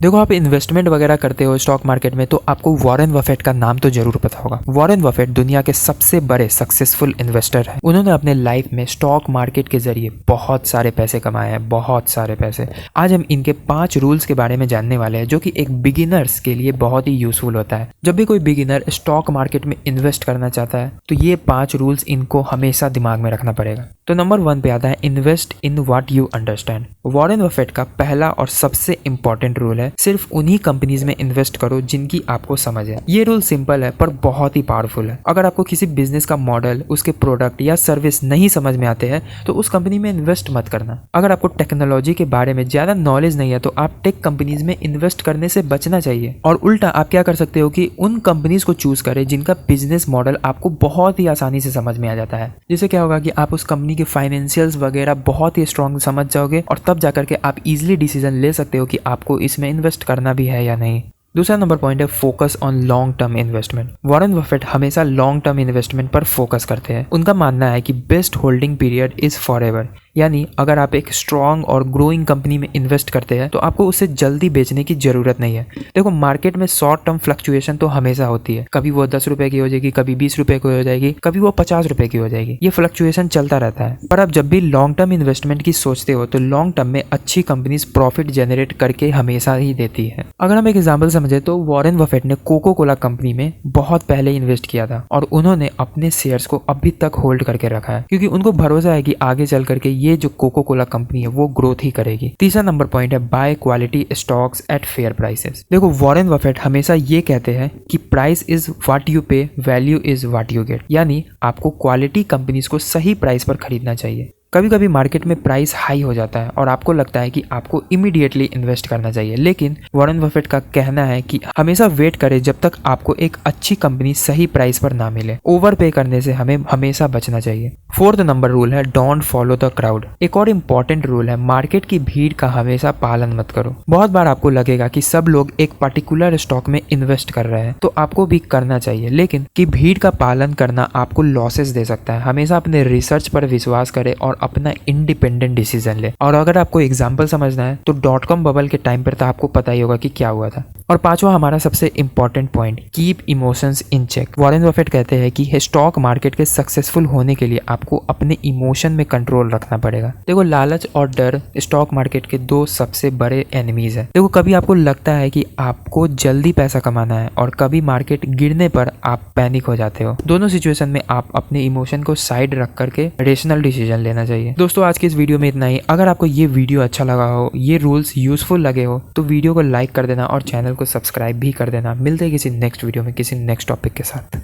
देखो, आप इन्वेस्टमेंट वगैरह करते हो स्टॉक मार्केट में तो आपको वॉरेन बफेट का नाम तो जरूर पता होगा। वॉरेन बफेट दुनिया के सबसे बड़े सक्सेसफुल इन्वेस्टर हैं। उन्होंने अपने लाइफ में स्टॉक मार्केट के जरिए बहुत सारे पैसे कमाए हैं, बहुत सारे पैसे। आज हम इनके 5 रूल्स के बारे में जानने वाले हैं जो कि एक बिगिनर्स के लिए बहुत ही यूजफुल होता है। जब भी कोई बिगिनर स्टॉक मार्केट में इन्वेस्ट करना चाहता है तो ये 5 रूल्स इनको हमेशा दिमाग में रखना पड़ेगा। तो नंबर 1 पे आता है invest in what you understand. Warren Buffett का पहला और सबसे इंपॉर्टेंट रूल है सिर्फ उन्हीं कंपनीज में इन्वेस्ट करो जिनकी आपको समझ है। ये रूल सिंपल है पर बहुत ही पावरफुल है। अगर आपको किसी बिजनेस का मॉडल, उसके प्रोडक्ट या सर्विस नहीं समझ में आते हैं तो उस कंपनी में इन्वेस्ट मत करना। अगर आपको टेक्नोलॉजी के बारे में ज्यादा नॉलेज नहीं है तो आप टेक कंपनीज में इन्वेस्ट करने से बचना चाहिए। और उल्टा आप क्या कर सकते हो कि उन कंपनीज को चूज करें जिनका बिजनेस मॉडल आपको बहुत ही आसानी से समझ में आ जाता है। जिससे क्या होगा कि आप उस कंपनी के फाइनेंशियल्स वगैरह बहुत ही स्ट्रांग समझ जाओगे और तब जाकर के आप इजीली डिसीजन ले सकते हो कि आपको इसमें इन्वेस्ट करना भी है या नहीं। दूसरा नंबर पॉइंट है focus on long term investment. Warren Buffett हमेशा लॉन्ग टर्म इन्वेस्टमेंट पर फोकस करते हैं। उनका मानना है कि best holding period is forever, यानी अगर आप एक स्ट्रॉन्ग और ग्रोइंग कंपनी में इन्वेस्ट करते हैं तो आपको उसे जल्दी बेचने की जरूरत नहीं है। देखो, मार्केट में शॉर्ट टर्म फ्लक्चुएशन तो हमेशा होती है। कभी वो 10 रुपए की हो जाएगी, कभी 20 रुपए की हो जाएगी, कभी वो 50 रुपए की हो जाएगी। ये फ्लक्चुएशन चलता रहता है। पर आप जब भी लॉन्ग टर्म इन्वेस्टमेंट की सोचते हो तो लॉन्ग टर्म में अच्छी कंपनीज प्रॉफिट जनरेट करके हमेशा ही देती है। अगर हम एक एग्जाम्पल समझे तो वॉरेन बफेट ने कोको कोला कंपनी में बहुत पहले इन्वेस्ट किया था और उन्होंने अपने शेयर्स को अभी तक होल्ड करके रखा है क्योंकि उनको भरोसा है कि आगे चल करके ये जो कोको कोला कंपनी है वो ग्रोथ ही करेगी। तीसरा नंबर पॉइंट है bye quality stocks at fair prices. देखो, वॉरेन बफेट हमेशा ये कहते हैं कि प्राइस इज व्हाट यू पे, value is what you get, यानी आपको क्वालिटी कंपनीज को सही प्राइस पर खरीदना चाहिए। कभी कभी मार्केट में प्राइस हाई हो जाता है और आपको लगता है कि आपको इमीडिएटली इन्वेस्ट करना चाहिए, लेकिन वॉरेन बफेट का कहना है कि हमेशा वेट करें जब तक आपको एक अच्छी कंपनी सही प्राइस पर ना मिले। ओवर पे करने से हमें हमेशा बचना चाहिए। 4th नंबर रूल है डोंट फॉलो द क्राउड। एक और इम्पॉर्टेंट रूल है मार्केट की भीड़ का हमेशा पालन मत करो। बहुत बार आपको लगेगा कि सब लोग एक पर्टिकुलर स्टॉक में इन्वेस्ट कर रहे हैं तो आपको भी करना चाहिए, लेकिन कि भीड़ का पालन करना आपको लॉसेस दे सकता है। हमेशा अपने रिसर्च पर विश्वास करें और अपना इंडिपेंडेंट डिसीजन ले। और अगर आपको एग्जांपल समझना है तो .com बबल के टाइम पर तो आपको पता ही होगा कि क्या हुआ था। और 5वां हमारा सबसे important point, keep emotions in check. Warren Buffett कहते हैं कि स्टॉक मार्केट के सक्सेसफुल होने के लिए आपको अपने इमोशन में कंट्रोल रखना पड़ेगा। देखो, लालच और डर स्टॉक मार्केट के 2 सबसे बड़े एनिमीज है। देखो, कभी आपको लगता है कि आपको जल्दी पैसा कमाना है और कभी मार्केट गिरने पर आप पैनिक हो जाते हो। दोनों सिचुएशन में आप अपने इमोशन को साइड रख करके रेशनल डिसीजन लेना चाहिए। दोस्तों, आज के इस वीडियो में इतना ही। अगर आपको ये वीडियो अच्छा लगा हो, ये रूल्स यूजफुल लगे हो तो वीडियो को लाइक कर देना और चैनल को सब्सक्राइब भी कर देना। मिलते हैं किसी नेक्स्ट वीडियो में किसी नेक्स्ट टॉपिक के साथ।